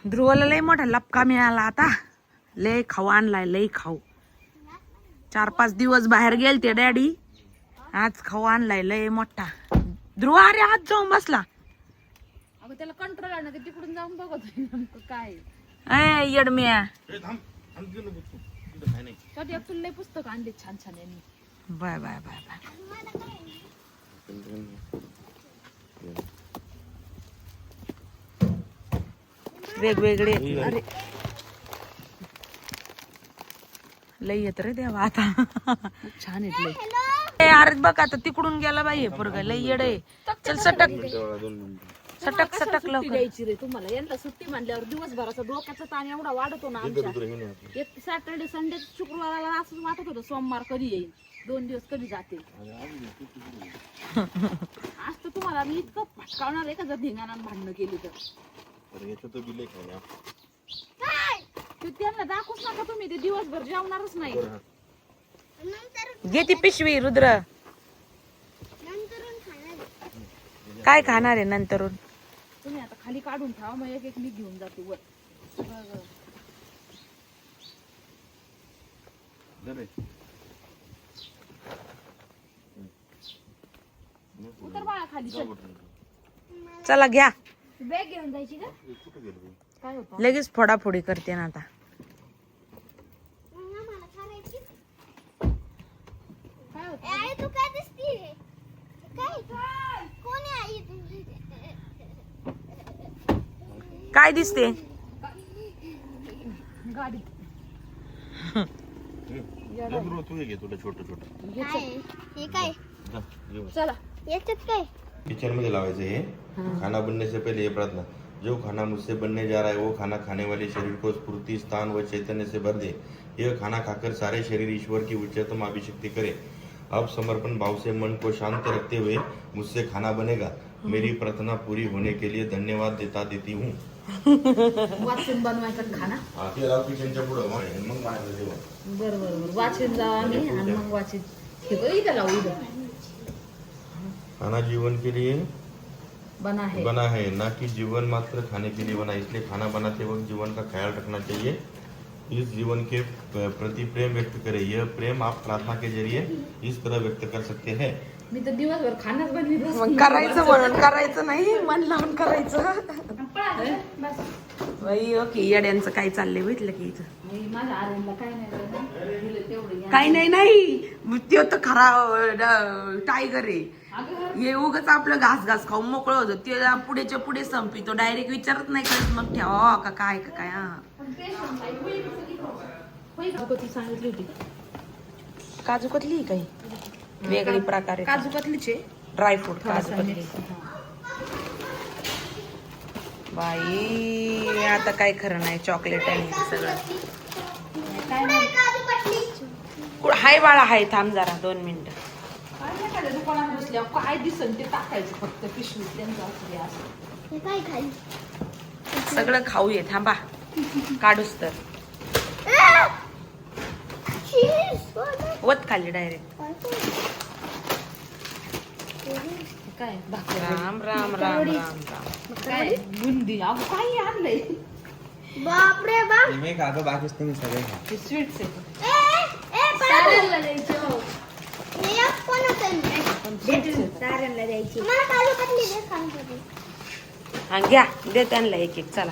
ध्रुवला लय मोठा लपका मिळाला आता. लय खाऊ आणलाय, लय खाऊ. 4-5 दिवस बाहेर गेलते डॅडी, आज खाऊ आणलाय लय मोठा. ध्रुव अरे आज जाऊन बसला. अगं त्याला कंट्रोल आहे ना, ते तिकडून जाऊन बघत नेमकं काय. ए येडम्या, कधी तुला लय पुस्तक आणले छान छान यांनी. Bye bye bye bye. वेगवेगळे. अरे लय येत रे देवा आता. छान येतलंय. अरे बघ आता तिकडून गेला बाई पोरगा, लय येड आहे. चल सटक सटक सटक लवकर. द्यायची रे तुम्हाला. यांना सुट्टी म्हणल्यावर दिवसभराचा डोक्याचा ताण एवढा वाढतो ना आमच्या. एक सॅटर्डे संडे शुक्रवाराला असंच वाटत होतं सोमवार कधी येईल, 2 दिवस कधी जाते. आज तर तुम्हाला मी इतकं फटकावणार आहे का जर धिंगाणा भांडणं केली तर. त्यांना दाखवूच नका तुम्ही, ते दिवसभर जेवणारच नाही. घे ती पिशवी रुद्र. काय खाणार आहे नंतरून? तुम्ही आता खाली काढून ठेवा, मग एक एक मी घेऊन जाते वर. उतर बाळा खाली. चला घ्या. बॅग घेऊन जायची का? काय होतं? लगेच फोडाफोडी करते ना आता. काय होतं? तू काय दिसती रे? काय कोण आहे आई तुझी? काय दिसते? गाडी. हे काय? चला याच्यात काय? किचन में लावायचं हे. खाना बनने से पहले ये प्रार्थना, जो खाना मुझसे बनने जा रहा है वो खाना खाने वाले शरीर को स्फूर्ति, स्थान व चैतन्य से भर दे। यह खाना खाकर सारे शरीर ईश्वर की उच्चतम अभिषेक्ति करे। अब समर्पण भाव से मन को शांत रखते हुए मुझसे खाना बनेगा। मेरी प्रार्थना पूरी होने के लिए धन्यवाद देती हूँ। वाचन बनवायचं खाना. ते लाव किचनच्या पुढं मग बनायचं जेवण. बरोबर वाचन जाऊ आम्ही आणि मग वाचित इथं लावू. इथं खाना जीवन के लिए बना है ना कि जीवन मात्र खाने के लिए बना। इसलिए खाना बनाते वक्त जीवन का ख्याल रखना चाहिए। इस जीवन के प्रति प्रेम व्यक्त करें। यह प्रेम आप प्रार्थना के जरिए इस तरह व्यक्त कर सकते हैं। मी तर दिवसभर खानाच बनवीत मग करायचं म्हणून करायचं नाही, मन लावून करायचं. बाई ओके, येड्यांचं काय चाललंय भेटलं की इथं. माझ्या आर्यनला काय नाही तेवढं. काही नाही ते तर खरा टायगर आहे. हे उगाच आपलं घास खाऊन मोकळं होतं. ते पुढेच्या पुढे संपितो, डायरेक्ट विचारत नाही करत मग ठेवा का काय का काय. सांगितली होती काजू कतली काही वेगळी प्रकारे. काजू कतलीचे ड्रायफ्रूट काजू कतली. बाई आता काय खरं नाही, चॉकलेट आहे सगळं. हाय बाळा हाय, थांब जरा 2 मिनिटं. काय दुकानात बसल्यावर काय दिसन ते टाकायचं फक्त पिशवीत त्यांचं असं. हे काय खाई? सगळं खाऊ ये, थांबा काढूस तर. वत खाली डायरेक्ट. काय भाकरी राम राम राम राम राम. काय बुंदी अगं काही आणलंय. बापरे बाप. मी का गं बाकीच तुम्ही सगळे खा. ते स्वीट्स आहे. साऱ्यांना द्यायचं. हे एक कोण होतं? साऱ्यांना द्यायची. मला काजू कतली दे खाण्यासाठी. हा घ्या, दे त्यांना एक एक. चला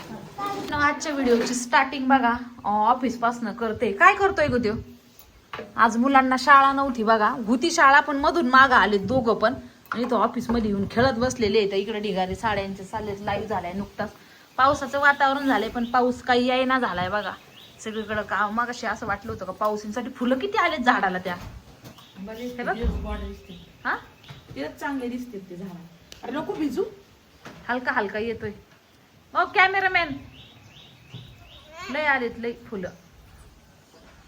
आजच्या व्हिडिओची स्टार्टिंग बघा ऑफिस पासन करते. काय करतोय ग त्यो? आज मुलांना शाळा नव्हती बघा, होती शाळा पण मधून मागं आले दोघं पण. आणि तो ऑफिस मध्ये येऊन खेळत बसलेले आहेत. इकडे ढिगारे साड्यांचे चालले, लाईव्ह झालाय नुकताच. पावसाचं वातावरण झालंय पण पाऊस काही येईना झालाय बघा सगळीकडे. का मग अशी असं वाटलं होतं का पावसासाठी फुलं किती आलेत झाडाला त्या. हा चांगले दिसते ते झाड. अरे नको भिजू. हलका हलका येतोय. मग कॅमेरामॅन लय आलेत लय फुलं.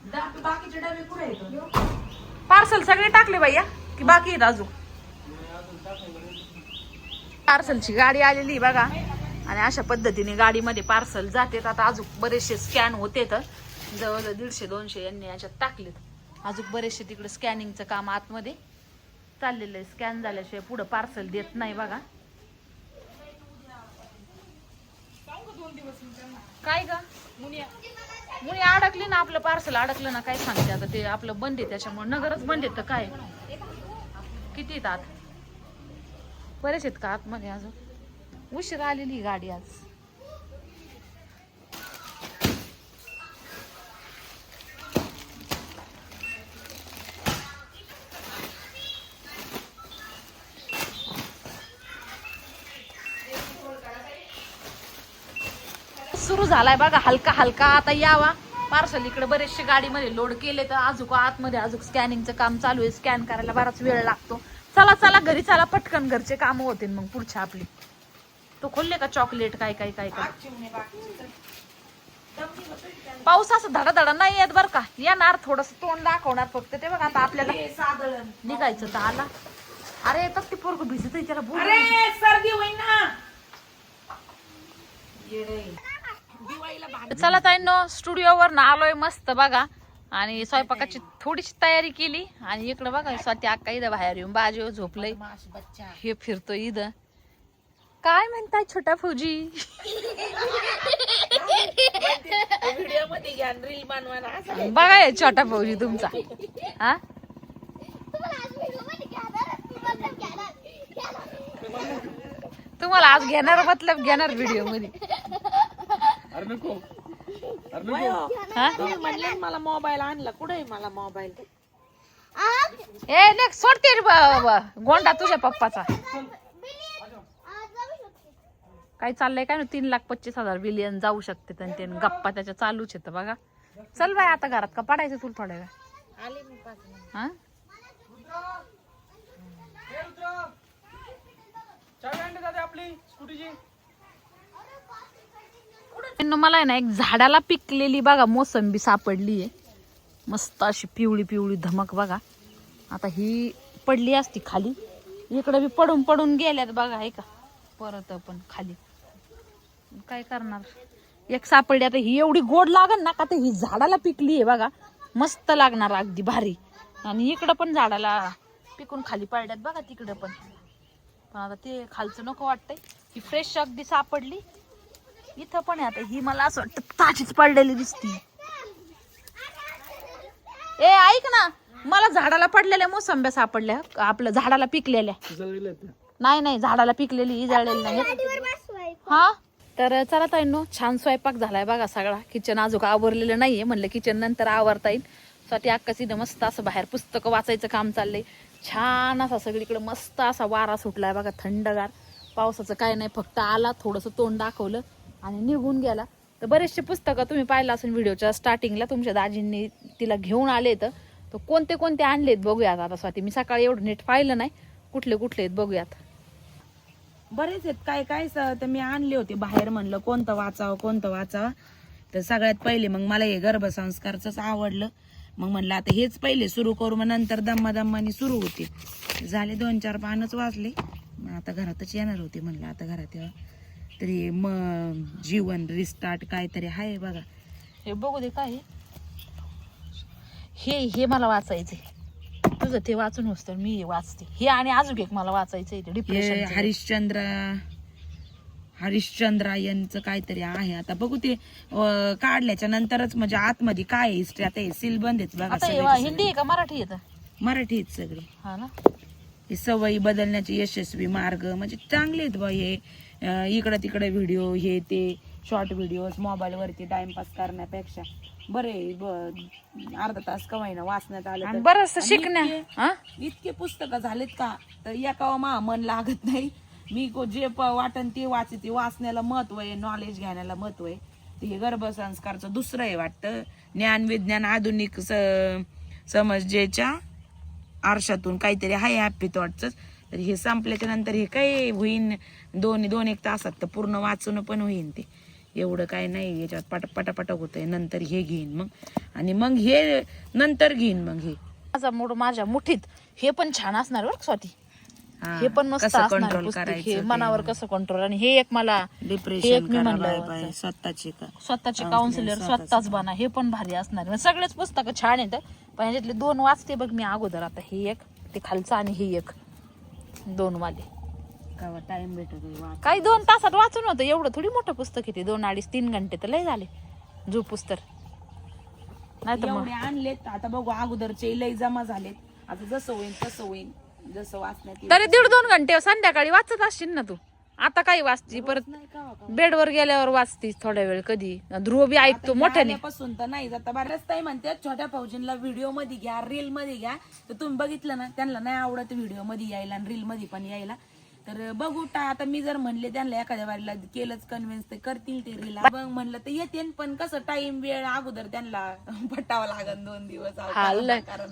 बाकीचे डबे कुठे आहेत? पार्सल सगळे टाकले भैया की बाकी आहेत अजून? पार्सलची गाडी आलेली बघा आणि अशा पद्धतीने गाडीमध्ये पार्सल जातेत. आता अजून बरेचसे स्कॅन होते तर जवळजवळ 150-200 यांनी याच्यात टाकलेत. अजून बरेचसे तिकडे स्कॅनिंगचं काम आतमध्ये चाललेलं आहे. स्कॅन झाल्याशिवाय पुढे पार्सल देत नाही बघा. काय ग मुली अडकली ना, आपलं पार्सल अडकलं ना, काय सांगते आता, ते आपलं बंद आहे त्याच्यामुळे, नगरच बंद आहे तर काय. किती आहेत आत? बरेच आहेत का आतमध्ये अजून? उशिरा आलेली गाडी आज. सुरू झालाय बघा हलका हलका. आता यावा पार्सल इकडे, बरेचसे गाडीमध्ये लोड केले तर अजून आतमध्ये अजून स्कॅनिंगचं काम चालू आहे. स्कॅन करायला बराच वेळ लागतो. चला चला घरी चला पटकन, घरचे काम होतील मग पुढच्या आपली. तो खोलले का चॉकलेट काय काय काय काय. पाऊस असं धडा धडा नाही येत बर का, येणार थोडस तोंड दाखवणार फक्त. ते बघा आता आपल्याला निघायचं तर आला. अरे येतात ती पोरग भिजत त्याला बोल. सर्दी होईल ना. चला ताईंनो, स्टुडिओवर ना आलोय मस्त बघा, आणि स्वयंपाकाची थोडीशी तयारी केली. आणि इकडं बघा स्वाती अक्का इथं बाहेर येऊन बाजू झोपलंय, हे फिरतो इथं. काय म्हणताय छोटा फौजी? बघा हे छोटा फौजी तुमचा. हा तुम्हाला आज घेणार मतलब घेणार व्हिडिओ मध्ये. म्हणले मला मोबाईल आणला, कुठे मला मोबाईल? ए नेक्स्ट सोडते गोंडा तुझ्या पप्पाचा. काय चाललंय काय ना, 3,25,000 बिलियन जाऊ शकते. ते गप्पा त्याच्या चालूच येतं बघा. चल बाय आता घरात का पडायचं तुला थोड्या वेळ. हा मला आहे ना एक झाडाला पिकलेली बघा मोसंबी सापडली आहे, मस्त अशी पिवळी पिवळी धमक बघा. आता ही पडली असती खाली, इकडे बी पडून पडून गेल्यात बघा. आहे का परत पण खाली काय करणार. एक सापडली आता, ही एवढी गोड लागल ना का, तर ही झाडाला पिकली आहे बघा, मस्त लागणार अगदी भारी. आणि इकडं पण झाडाला पिकून खाली पडल्यात बघा, तिकडं पण. पण आता ते खालचं नको वाटतंय. ही फ्रेश अगदी सापडली. इथं पण आहे आता, ही मला असं वाटतं ताजीच पडलेली दिसती. ए ऐक ना, मला झाडाला पडलेल्या मोसंब्या सापडल्या, आपलं झाडाला पिकलेल्या. नाही नाही, झाडाला पिकलेली, जळलेली नाही. हा तर चला ताईंनो, छान स्वयंपाक झालाय बघा सगळा. किचन अजून आवरलेलं नाहीये, म्हणलं किचन नंतर आवरता येईल. साठी अक्काच इथं मस्त असं बाहेर पुस्तकं वाचायचं काम चाललंय. छान असा सगळीकडे मस्त असा वारा सुटलाय बघा, थंडगार. पावसाचं काय नाही, फक्त आला थोडंसं तोंड दाखवलं आणि निघून गेला. तर बरेचसे पुस्तकं तुम्ही पाहिलं असेल व्हिडिओच्या स्टार्टिंगला, तुमच्या दाजींनी तिला घेऊन आले. तर कोणते कोणते आणलेत बघूयात आता स्वाती. मी सकाळी एवढं नीट पाहिलं नाही, कुठले कुठले आहेत बघूयात. बरेच आहेत, काय काय तर मी आणले होते बाहेर, म्हणलं कोणतं वाचावं कोणतं वाचावं. तर सगळ्यात पहिले मग मला हे गर्भसंस्कारच आवडलं. मग म्हणलं आता हेच पहिले सुरू करू, मग नंतर दम्मादम्मानी सुरू होते. झाले 2-4 पानच वाचले. आता घरातच येणार होते, म्हणलं आता घरात यावं. तरी मग जीवन रिस्टार्ट काहीतरी आहे बघा. हे बघू दे काय हे मला वाचायचंय. तुझं ते वाचून होतं मी हे वाचते हे. आणि अजून एक मला वाचायचंय डिप्रेशन, हरिश्चंद्रायनचं काहीतरी आहे. आता बघू ते काढल्याच्या नंतरच, म्हणजे आतमध्ये काय हिस्ट्री. आता हे सीलबंद आहेत बघा. हिंदी आहे का मराठी येतं? मराठी आहेत सगळे. हा ना. हे सवयी बदलण्याचे यशस्वी मार्ग, म्हणजे चांगले आहेत बा हे. इकडं तिकडे व्हिडिओ हे ते शॉर्ट व्हिडिओज मोबाईल वरती टाइमपास करण्यापेक्षा बरे अर्धा तास का होईना वाचण्यात आलं. बरंच शिकण्या इतके पुस्तकं झालेत का, तर एका मन लागत नाही. मी जे वाटन ते वाचते. वाचण्याला महत्व आहे, नॉलेज घेण्याला महत्व आहे. हे गर्भसंस्कारचं दुसरं आहे वाटतं. ज्ञान विज्ञान आधुनिक समजेच्या आरशातून काहीतरी आहे हॅपी थॉटच. तर हे संपल्याच्या नंतर हे काय होईन 2-1 तासात तर पूर्ण वाचून पण होईन. ते एवढं काय नाही याच्यात, पटापट होतंय. नंतर हे घेईन मग, आणि मग हे नंतर घेईन मग हे माझा मूड माझ्या मुठीत. हे पण छान असणार बरं स्वाती, हे पण मस्त असणार पुस्तक. हे मनावर कसं कंट्रोल. आणि हे एक मला डिप्रेशन म्हणलं स्वतःचे काउन्सिलर स्वतःच बना, हे पण भारी असणार. सगळेच पुस्तकं छान आहेत, पण ह्याच्यातले 2 वाचते बघ मी अगोदर. आता हे एक ते खालचं आणि हे एक 2 वाले. केव्हा टाइम भेटतो काही 2 तासात वाचून होतं. एवढं थोडी मोठं पुस्तक येते, 2, 2.5, 3 घंटे तर लय झाले झोपूस तर. नाही तर मग एवढे आणलेत आता बघू, अगोदरचे लय जमा झालेत. आता जसं होईल तसं होईल, जसं वाचण्यात येईल. तरी 1.5-2 घंटे संध्याकाळी वाचत असशील ना तू. आता काही वाचती परत नाही का बेडवर गेल्यावर वाचतीस थोड्या वेळ. कधी ध्रुव बी ऐकतो मोठ्याने. पासून तर नाही जाता. बऱ्याच ताई म्हणतात छोट्या फौजींना व्हिडिओ मध्ये घ्या, रील मध्ये घ्या. तर तुम्ही बघितलं ना, त्यांना नाही आवडत व्हिडिओ मध्ये यायला आणि रील मध्ये पण यायला. तर बघू आता मी जर म्हणले त्यांना एखाद्या वारीला केलंच कन्व्हिन्स, ते करतील ते रील. मग म्हणलं तर येते, पण कसं टाइम वेळ अगोदर त्यांना पटावं लागेल 2 दिवस.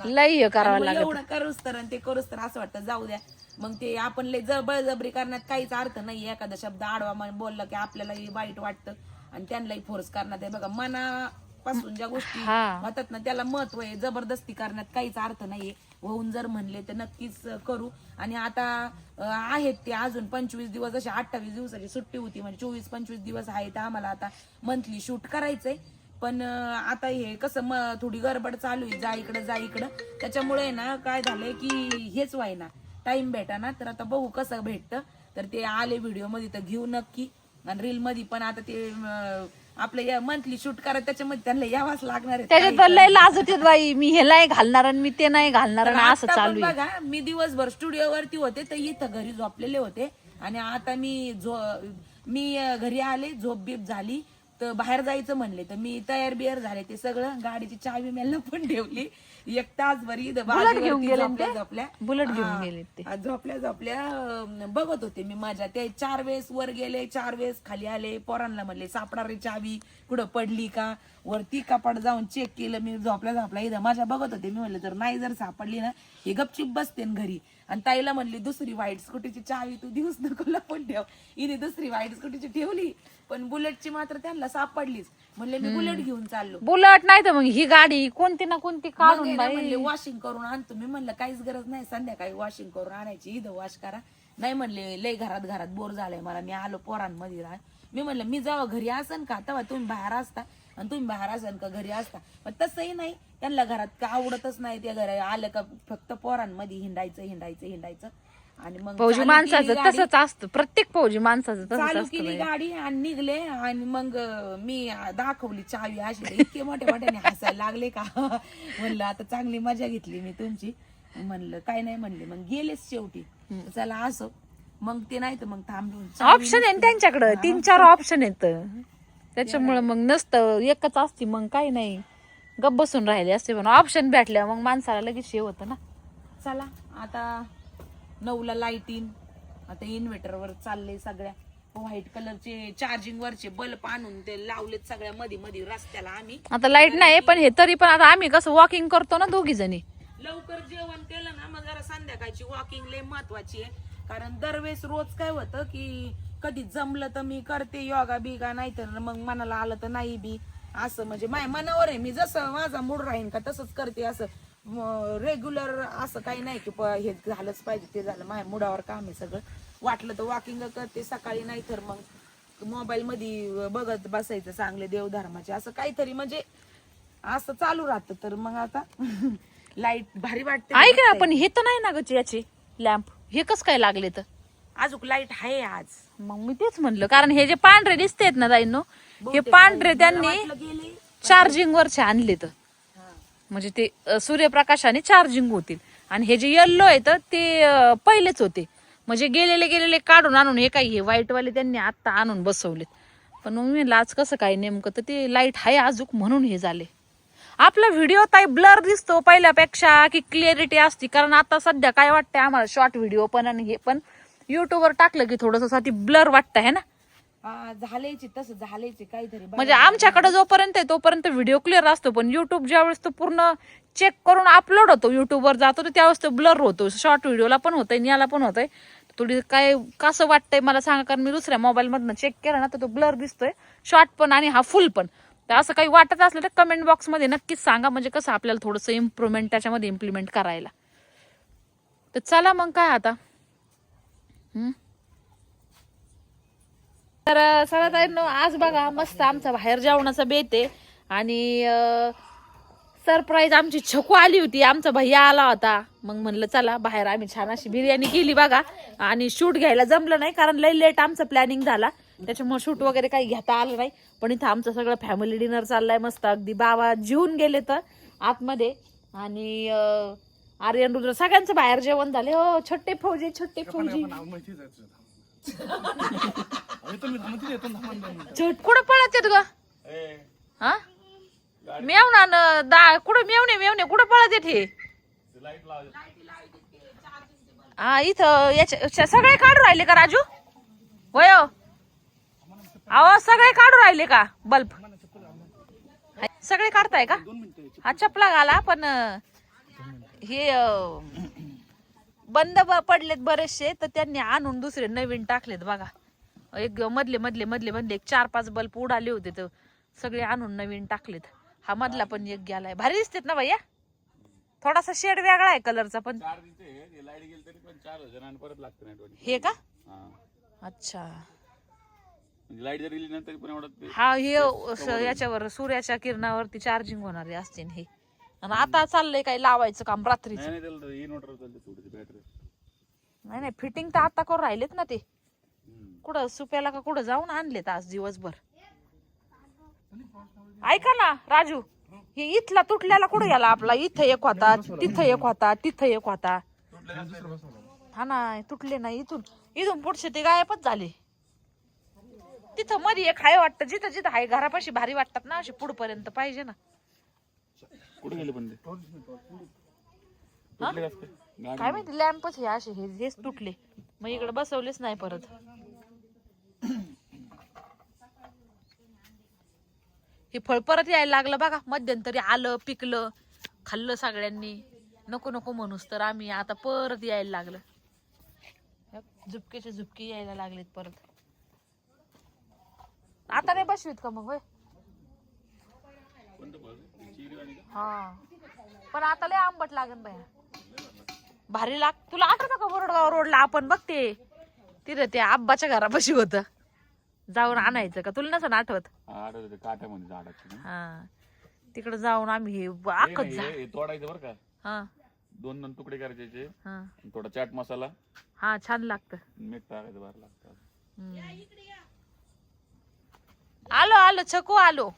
लय हे करावं लागत. एवढं करूच तर आणि ते करूच तर असं वाटतं जाऊ द्या. मग ते आपण लय बळजबरी करण्यात काहीच अर्थ नाही. एखादा शब्द आडवा बोलला की आपल्यालाही वाईट वाटतं आणि त्यांनाही फोर्स करण्यात आहे. बघा, मनापासून ज्या गोष्टी होतात ना त्याला महत्व आहे. जबरदस्ती करण्यात काहीच अर्थ नाहीये. होऊन जर म्हणले तर नक्कीच करू. आणि आता आहेत ते अजून 25 दिवस, अशी 28 दिवसाची सुट्टी होती, म्हणजे 24-25 दिवस आहेत आम्हाला आता मंथली शूट करायचंय. पण आता हे कसं थोडी गडबड चालू आहे, जा इकडं. त्याच्यामुळे ना काय झालंय की हेच व्हायना, टाइम भेटा ना. तर आता बघू कसं भेटतं. तर ते आले व्हिडिओ मध्ये तर घेऊ नक्की. आणि रील मध्ये पण आता ते आपलं मंथली शूट करत, त्याच्यामध्ये त्यांना यावाच लागणार आहे. त्याच्यात लय लाजत येत बाई, मी हे नाही घालणार आणि मी ते नाही घालणार आणि असं आता चालू पण आहे. बघा, मी दिवसभर स्टुडिओवरती होते तर इथं घरी झोपलेले होते. आणि आता मी घरी आले, झोप बीप झाली तर बाहेर जायचं म्हणले तर मी तयार बियार झाले. ते सगळं गाडीची चावी मेलनं पण ठेवली. 1 तासभर झोपल्या बुलेट घेऊन गेले ते. झोपल्या बघत होते मी माझ्या. ते 4 वेळेस वर गेले, 4 वेळेस खाली आले. पोरांना म्हणले सापडा रे चावी, कुठं पडली का. वरती कपाट जाऊन चेक केलं मी झोपल्या इथं माझ्या बघत होते. मी म्हणलं जर नाही जर सापडली ना, हे गपचिप बसते घरी. आणि ताईला म्हणली दुसरी व्हाईट स्कूटीची चावी तू दिवस नको लपून ठेव. हिने दुसरी व्हाईट स्कूटीची ठेवली, पण बुलेटची मात्र त्यांना सापडलीच. म्हणले मी बुलेट घेऊन चाललो. बुलेट नाही तर मग ही गाडी कोणती ना कोणती काढून म्हणले वॉशिंग करून आणतो. मी म्हणलं काहीच गरज नाही, संध्याकाळी वॉशिंग करून आणायची, इथं वॉश करा. नाही म्हणले लय घरात बोर झालंय मला, मी आलो पोरांमध्ये राह. मी म्हणलं मी जेव्हा घरी असन का तेव्हा तुम्ही बाहेर असता, आणि तुम्ही बाहेर असन का घरी असता. पण तसंही नाही, त्यांना घरात का आवडतच नाही. त्या घरी आलं का फक्त पोरांमध्ये हिंडायचं. आणि मग फौजी माणसाचं तसंच असतं, प्रत्येक फौजी माणसाचं चालू केली गाडी आणि निघले. आणि मग मी दाखवली चावी अशी, इतके मोठ्याने हसायला लागले का. म्हणलं आता चांगली मजा घेतली मी तुमची. म्हणलं काय नाही म्हणले, मग गेलेच शेवटी. चला असो, मग ते नाही तर मग थांबून ऑप्शन आहे त्यांच्याकडे, 3-4 ऑप्शन आहेत. त्याच्यामुळे मग नसतं, एकच असते मग काही नाही, गप बसून राहिले असते. पण ऑप्शन भेटल्या मग माणसाला लगेच हे होतं ना. चला आता 9ला लाईट येईन. आता इन्व्हर्टरवर चालले सगळ्या व्हाईट कलरचे चार्जिंग वरचे बल्ब आणून ते लावलेत सगळ्या मध्ये रस्त्याला. आम्ही आता लाईट नाही पण हे तरी पण आता आम्ही कसं वॉकिंग करतो ना 2 जणी. लवकर जेवण केलं ना मग जरा संध्याकाळची वॉकिंग लय महत्वाची आहे. कारण दरवेळेस रोज काय होतं की कधी जमलं तर मी करते योगा बिगा, नाही तर मग मनाला आलं तर नाही बी. असं म्हणजे माझ्या मनावर आहे, मी जसं माझा मूड राहीन का तसंच करते. असं रेग्युलर असं काही नाही की हे झालंच पाहिजे ते झालं. माझ्या मुडावर काम आहे सगळं. वाटलं तर वॉकिंग करते सकाळी, नाही तर मग मोबाईल मध्ये बघत बसायचं चांगले देवधर्माचे, असं काहीतरी म्हणजे असं चालू राहतं. तर मग आता लाईट भारी वाटते. ऐक ना, पण हे तर नाही ना ग याचे लॅम्प, हे कसं काय लागले तर. अजून लाईट आहे आज. मग मी तेच म्हणलं, कारण हे जे पांढरे दिसतेत ना ताईंनो, हे पांढरे त्यांनी चार्जिंग वरचे आणले तर, म्हणजे ते सूर्यप्रकाशाने चार्जिंग होतील. आणि हे जे येल्लो आहे तर ते पहिलेच होते, म्हणजे गेलेले काढून आणून हे काही हे व्हाईट वाले त्यांनी आता आणून बसवलेत. पण मग मी म्हणलं आज कसं काय नेमकं, तर ते लाईट आहे अजून म्हणून हे झाले. आपला व्हिडिओ ताई ब्लर दिसतो पहिल्यापेक्षा की क्लिअरिटी असती. कारण आता सध्या काय वाटतंय आम्हाला, शॉर्ट व्हिडिओ पण आणि हे पण युट्यूबवर टाकलं की थोडस ब्लर वाटतं है ना. झालेची तसं झालेची काहीतरी. म्हणजे आमच्याकडे जोपर्यंत आहे तोपर्यंत व्हिडिओ क्लिअर असतो, पण युट्यूब ज्यावेळेस तो पूर्ण चेक करून अपलोड होतो, युट्यूबवर जातो, तर त्यावेळेस तो ब्लर होतो. शॉर्ट व्हिडिओला पण होतंय आणि याला पण होतंय. थोडी काय कसं वाटतंय मला सांगा, कारण मी दुसऱ्या मोबाईल मधनं चेक केला ना तर तो ब्लर दिसतोय, शॉर्ट पण आणि हा फुल पण. तर असं काही वाटत असलं तर कमेंट बॉक्स मध्ये नक्कीच सांगा, म्हणजे कसं आपल्याला थोडंसं इम्प्रुव्हमेंट त्याच्यामध्ये इम्प्लिमेंट करायला. तर चला मग काय आता. तर सगळ्यात आज बघा मस्त आमचा बाहेर जेवणाचा बेत आहे. आणि सरप्राईज आमची छकू आली होती, आमचा भैया आला होता. मग म्हणलं चला बाहेर आम्ही छान अशी बिर्याणी केली बघा. आणि शूट घ्यायला जमलं नाही कारण लई लेट आमचं प्लॅनिंग झाला, त्याच्यामुळे शूट वगैरे काही घेता आलं नाही. पण इथं आमचं सगळं फॅमिली डिनर चाललाय मस्त. अगदी बाबा जेवून गेले तर आतमध्ये. आणि आर्यन रुद्र सगळ्यांचं बाहेर जेवण झाले. हो छोटे फौजी छोटे फौजी कुठं पळत येत ग? हा मेवना कुठं मेवणे कुठं पळत येत हे? हा इथं याच्या सगळे काढून राहिले का राजू? होय अहो सगळे काढून राहिले का बल्ब? सगळे काढताय का? हा चपला घाला. पण हे बंद पडलेत बरेचसे, तर त्यांनी आणून दुसरे नवीन टाकलेत बघा. एक मधले एक 4-5 बल्ब उडाले होते तर सगळे आणून नवीन टाकलेत. हा मधला पण एक गेलाय. भारी दिसतेत ना भैया? थोडासा शेड वेगळा आहे कलरचा पण. हे का? अच्छा लाईट जर गेली नंतर पण एवढं हा हे याच्यावर सूर्याच्या किरणावरती चार्जिंग होणारे असते हे. आणि आता चाललंय काही लावायचं काम रात्रीचं. नाही फिटिंग तर आता करून राहिलेत ना ते. कुठं सुप्याला का कुठं जाऊन आणलेत आज दिवसभर. ऐका ना राजू, हे इथला तुटल्याला कुठं गेला आपला? इथं एक होता, तिथं एक होता, तिथं एक होता. हा ना तुटले नाही. इथून पुढचे ते गायबच झाले. तिथं मध्ये एक हाय वाटतं, जिथं हाय घरापाशी भारी वाटतात ना असे पुढपर्यंत पाहिजे ना. कुठे गेले पण काय माहिती लॅम्पच हे असे हेच तुटले. मग इकडे बसवलेच नाही परत. हे फळ परत यायला लागलं बघा. मध्यंतरी आलं, पिकलं, खाल्लं सगळ्यांनी. नको म्हणूस तर आम्ही आता परत यायला लागलं. झुपकेचे झुपके यायला लागलेत परत. आता नाही बसवीत का मग? होय हा पण आता लय आंबट लागन बाया. भारी तुला आठवतं का बोरडगाव रोडला आपण बघते तिथे त्या आब्बाच्या घरापाशी होत जाऊन आणायचं का? तुला नसं आठवत? हा तिकडे जाऊन आम्ही हे तोडायचं बरं का. हा 2 तुकडे करायचे. हा थोडा चाट मसाला. हा छान लागतं. मीठ टाकायचं बाहेर लागतं. आलो छकू आलो.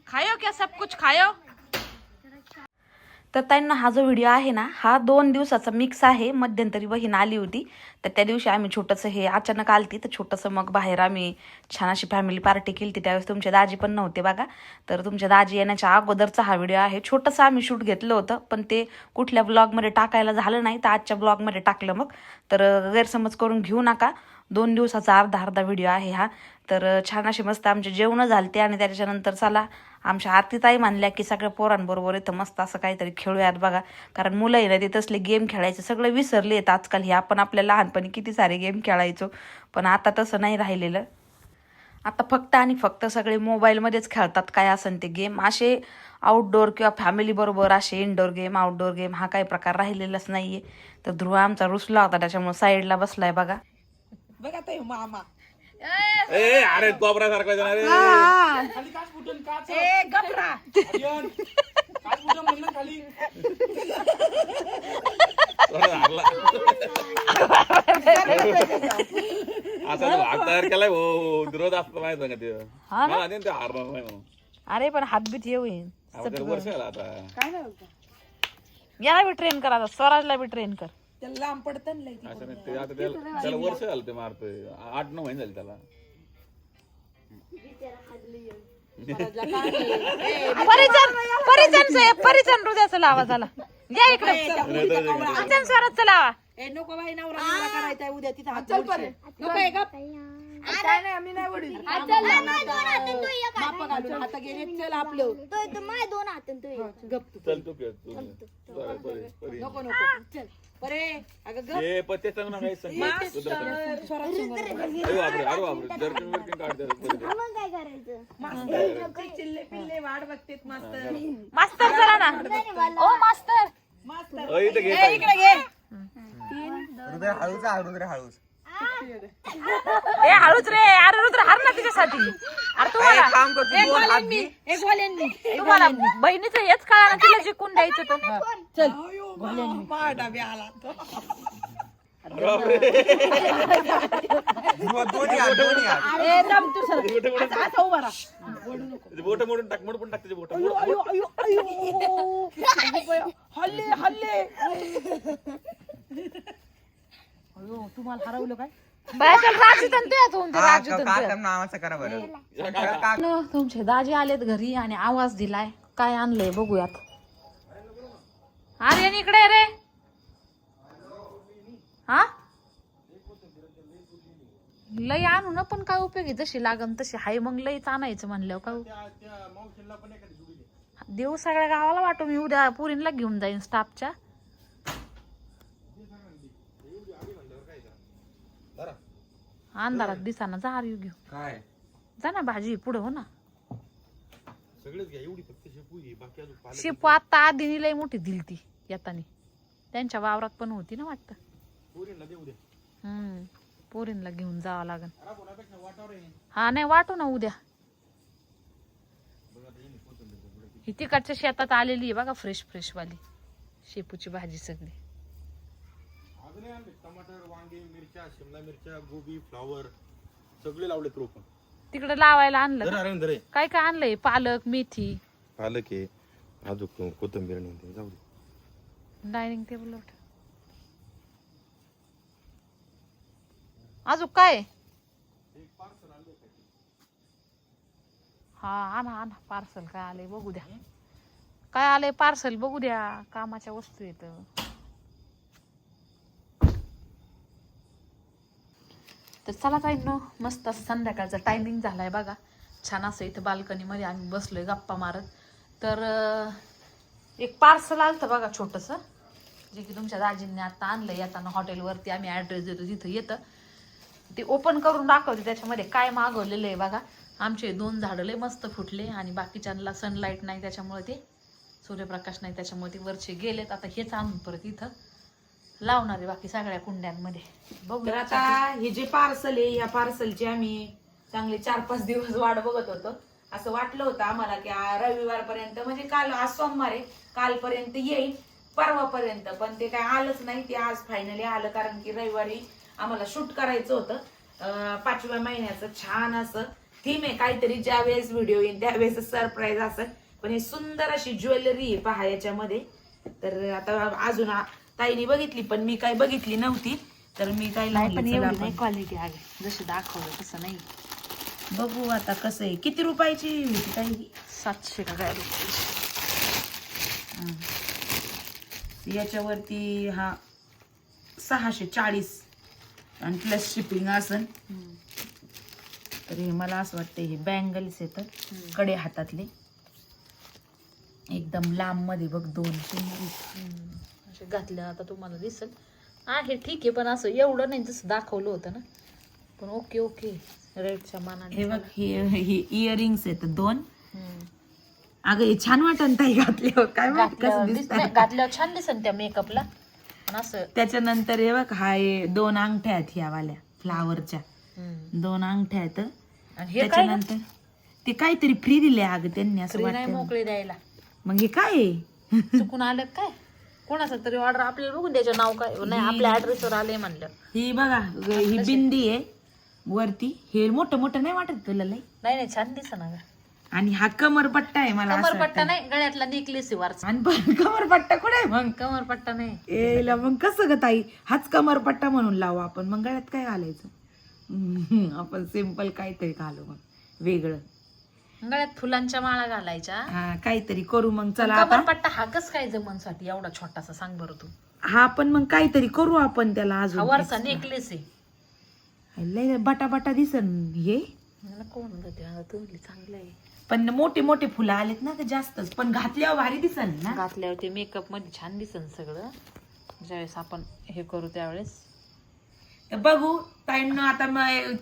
खायो क्या सब कुछ खायो. तर त्यांना हा जो व्हिडिओ आहे ना हा 2 दिवसाचा मिक्स आहे. मध्यंतरी बहीण आली होती तर त्या दिवशी आम्ही छोटंसं हे अचानक आलती तर छोटंसं मग बाहेर आम्ही छान अशी फॅमिली पार्टी केली होती. त्यावेळेस तुमचे दाजी पण नव्हते बघा. तर तुमच्या दाजी येण्याच्या अगोदरचा हा व्हिडिओ आहे. छोटंसं आम्ही शूट घेतलं होतं पण ते कुठल्या ब्लॉगमध्ये टाकायला झालं नाही तर आजच्या ब्लॉगमध्ये टाकलं. मग तर गैरसमज करून घेऊ नका. 2 दिवसाचा अर्धा व्हिडिओ आहे हा. तर छान असे मस्त आमचे जेवणं झालते. आणि त्याच्यानंतर चला आमच्या आरतीताई म्हणल्या की सगळ्या पोरांबरोबर इथं मस्त असं काहीतरी खेळूयात बघा. कारण मुलं आहे ना ते तसले गेम खेळायचे सगळं विसरले आहेत आजकाल. हे आपण आपल्या लहानपणी किती सारे गेम खेळायचो पण आता तसं नाही राहिलेलं. आता फक्त आणि फक्त सगळे मोबाईलमध्येच खेळतात काय असेल ते गेम. असे आउटडोअर किंवा फॅमिली बरोबर असे इनडोअर गेम आउटडोअर गेम हा काही प्रकार राहिलेलाच नाहीये. तर ध्रुव आमचा रुसला होता त्याच्यामुळे साईडला बसलाय बघा. बघा ताई मामा अरे कोबरासारखा गपरा आता भाग तयार केलाय विरोध असतो माहित का ते हारणार नाही म्हणून. अरे पण हातबीत येऊन वर्ष आला आता. याला बी ट्रेन कर आता. स्वराजला बी ट्रेन कर. त्याला लांब पडतं असं नाही ते आता त्याला वर्ष झालं ते मारतोय 8-9 महिने झाले त्याला. परिचन हृदयाचा लावा झाला. या इकडे परिचन स्वराजचा लावा. नको बाई नवरा करायचा उद्या तिथं हात नको आम्ही नाही वडील आता गेले चल आपलं दोन हात गप चल तू नको चल बरे अगं गप काय करायचं चिल्ले पिल्ले वाढ बघतेत मास्तर. मास्तर चला ना. ओ मास्तर मास्तर इकडे घे रुद्र हळूच रुद्र हळूच ए हळूच रे, अरे रुद्र हार ना तिच्यासाठी. अरे तुम्हाला काम करतो दोन हात घे. तुम्हाला बहिणीचं हेच कळा ना, तिला जिंकून द्यायचं तर. दोन्ही हात दोन्ही हात बोट मोडून टाक, मोड पण टाक त्याचे बोट. बाय चल, राजूतन ते आता होऊन दे, राजूतन ते. का नावाचं करा बरं. न, तुमचे दाजी आलेत घरी आणि आवाज दिलाय. काय आणलंय बघूयात. अरे इकडे रे. हा लई आणू ना, पण काय उपयोगी जशी लागन तशी हाय. मग लईच आणायचं म्हणल्यावर काय देऊ सगळ्या गावाला वाटू. मी उद्या पुरीला घेऊन जाईन स्टाफच्या. अंधारात दिसाना जा आर घेऊ. काय जा ना, भाजी पुढे हो ना. सगळेच घ्या, एवढी फक्त शेपू घे, बाकी अजून पालक. शेपू आता आधीनी लई मोठी दिली ती येतानी. त्यांच्या वावरात पण होती ना वाटतं. पोरींना देऊ द्या. पोरींला घेऊन जावं लागन. हा नाही वाटू ना उद्या. ही तिकडच्या शेतात आलेली आहे बघा, फ्रेश फ्रेश वाली शेपूची भाजी सगळी. अजूनही आणले टमाटर, वांगे, मिरच्या, शिमला मिरच्या, गोबी, फ्लावर सगळे लावलेत रोप. तिकडे लावायला आणलं का? अरे काय काय आणलंय? पालक, मेथी, पालक आहे, अजून कोथिंबीर नाही, जाऊ दे. डायनिंग टेबल वर. अजून काय? हा आणा आणा पार्सल. काय आलंय बघू द्या. काय आलंय पार्सल बघू द्या. कामाच्या वस्तू येत. तर चला ताईंनो, मस्त असं संध्याकाळचा टायमिंग झालाय बघा. छान असं इथं बाल्कनीमध्ये आम्ही बसलोय गप्पा मारत. तर एक पार्सल आलतं बघा छोटंसं, जे की तुमच्या दाजींनी आता आणलं. येताना हॉटेलवरती आम्ही ॲड्रेस देतो तिथं येतं. ते ओपन करून दाखवते त्याच्यामध्ये काय मागवलेलं आहे बघा. आमचे 2 झाडं लय मस्त फुटले आणि बाकीच्यांना सनलाईट नाही त्याच्यामुळे ते सूर्यप्रकाश नाही त्याच्यामुळे ते वरचे गेलेत. आता हेच आणून परत इथं लावणार आहे बाकी सगळ्या कुंड्यांमध्ये. बघू. तर आता हे जे पार्सल आहे, या पार्सलची आम्ही चांगले 4-5 दिवस वाट बघत होतो. असं वाटलं होतं आम्हाला की रविवारपर्यंत, म्हणजे काल आज सोमवार आहे, कालपर्यंत येईल, परवापर्यंत. पण ते काय आलंच नाही. ते आज फायनली आलं, कारण की रविवारी आम्हाला शूट करायचं होतं 5व्या महिन्याचं. छान असं थीम आहे काहीतरी. ज्या वेळेस व्हिडिओ येईल त्यावेळेस सरप्राईज असं. पण हे सुंदर अशी ज्वेलरी आहे पहा याच्यामध्ये. तर आता अजून ताईने बघितली पण मी काही बघितली नव्हती. तर मी काही नाही क्वालिटी आहे जशी दाखवलं तसं नाही. बघू आता कसं आहे. किती रुपयाची होती काही? 700 का काय. याच्यावरती हा 640 आणि प्लस शिपिंग असन. तर हे मला असं वाटतं हे बँगल्स येतात कडे हातातले, एकदम लांब मध्ये बघ 2 असे घातल्या आता तुम्हाला दिसेल. आहे ठीक आहे, पण असं एवढं नाही जसं दाखवलं होतं ना. पण ओके ओके रेटच्या मानाने. हे बघ हे इयरिंग्स येतात 2. अगं हे छान वाटन ताई घातल्यावर. काय माहित कसं दिसतंय. घातल्यावर छान दिसन त्या मेकअपला. असं त्याच्यानंतर हे बघ हा 2 अंगठ्या आहेत ह्या वाल्या फ्लावरच्या. 2 अंगठ्या आहेत. त्याच्यानंतर ते काहीतरी फ्री दिले अगं त्यांनी असं नाही वाटतं. मोकळे द्यायला. मग हे काय आहे? चुकून आलं काय कोणाचं तरी ऑर्डर आपल्याला बघून द्यायचं नाव काय नाही आपल्या ऍड्रेसवर आले म्हणलं. ही बघा ही बिंदी आहे वरती. हे मोठं मोठं नाही वाटत तुला लई? नाही नाही छान दिसत ना. आणि हा कमरपट्टा आहे मला असं कमरपट्टा वाटतं. नाही गळ्यातला नेकलेस वरचा. आणि कमरपट्टा कुठे आहे मग? कमरपट्टा नाही. एला मग कसं ग ताई? हाच कमरपट्टा म्हणून लावू आपण. मग गळ्यात काय घालायचं? आपण सिंपल काहीतरी घालू मग वेगळं. गळ्यात फुलांच्या माळा घालायच्या. हा काहीतरी करू मग. चला आता कमरपट्टा हा कस काय जमनसाठी एवढा छोटासा सांग बरं तू. हा पण मग काहीतरी करू आपण त्याला हा अजून. वरचा नेकलेस आहे. लय बटा बटा दिसन हे. नको म्हणत तुम्ही चांगलं आहे. पण मोठे मोठे फुलं आलेत ना, तर जास्तच. पण घातल्यावर भारी दिसन ना. घातल्यावर ते मेकअप मध्ये छान दिसन सगळं. ज्यावेळेस आपण हे करू त्यावेळेस. तर बघू ताईंनो. आता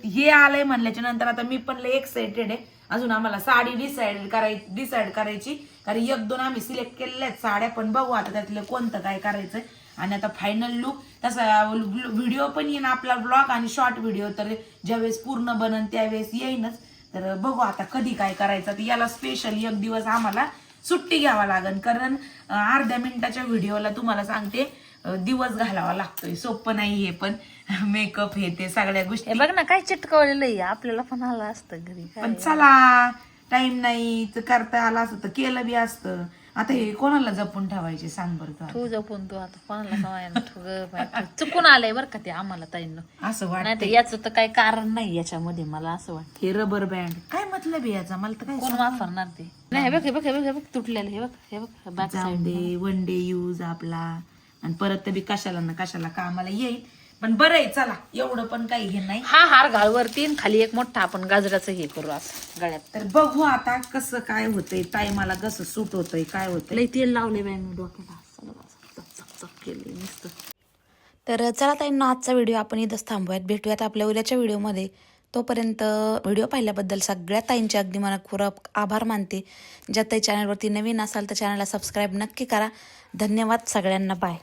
हे आलंय म्हणल्याच्या नंतर आता मी पण लय एक्साइटेड आहे. अजून आम्हाला साडी डिसाइड करायची कारण 1-2 आम्ही सिलेक्ट केलेल्या आहेत साड्या, पण बघू आता त्यातलं कोणतं काय करायचंय. आणि आता फायनल लुक तसा व्हिडिओ पण येईन आपला ब्लॉग आणि शॉर्ट व्हिडिओ, तर ज्यावेळेस पूर्ण बनन त्यावेळेस येईनच. तर बघू आता कधी काय करायचं. तर याला स्पेशल 1 दिवस आम्हाला सुट्टी घ्यावा लागेल, कारण अर्ध्या मिनिटाच्या व्हिडिओला तुम्हाला सांगते दिवस घालावा लागतोय. सोपं नाही हे पण मेकअप हे ते सगळ्या गोष्टी. हे बघ ना काय चिटकवलेलं आहे, आपल्याला पण आलं असतं घरी पण चला टाइम नाही तर करता आला असतं तर केलं बी असतं. आता हे कोणाला जपून ठेवायचे सांग बरं का? तू जपून तू आता कोणाला सांगायला चुकून आलंय बरं का ते आम्हाला ताईंना. असं नाही तर वाटतं. याचं तर काही कारण नाही याच्यामध्ये, मला असं वाटतं. हे रबर बँड काय मतलब आहे याचा, मला तर काय कोण वापरणार ते? नाही हे बघ हे बघ हे बघ हे बघ तुटलेलं, हे बघ हे बघ बॅक जाऊ साईड. दे, 1 डे यूज आपला, आणि परत ते बी कशाला ना कशाला कामाला येईल. पण बरं आहे चला, एवढं पण काही हे नाही. हा हार घाल वरती आणि खाली एक मोठा आपण गाजराचं हे करू असं गळ्यात. तर बघू आता कसं काय होतंय, टायमाला कसं सूट होतंय काय होतंय. लई तेल लावले बाई मी डोक्याला, चक केले नुसतं. तर चला ताईंना आजचा व्हिडिओ आपण इथंच थांबूयात. भेटूयात आपल्या उद्याच्या व्हिडिओमध्ये. तोपर्यंत व्हिडिओ पाहिल्याबद्दल सगळ्या ताईंचे अगदी मनपूर्वक आभार मानते. ज्या ताई चॅनलवरती नवीन असाल तर चॅनलला सबस्क्राईब नक्की करा. धन्यवाद सगळ्यांना, बाय.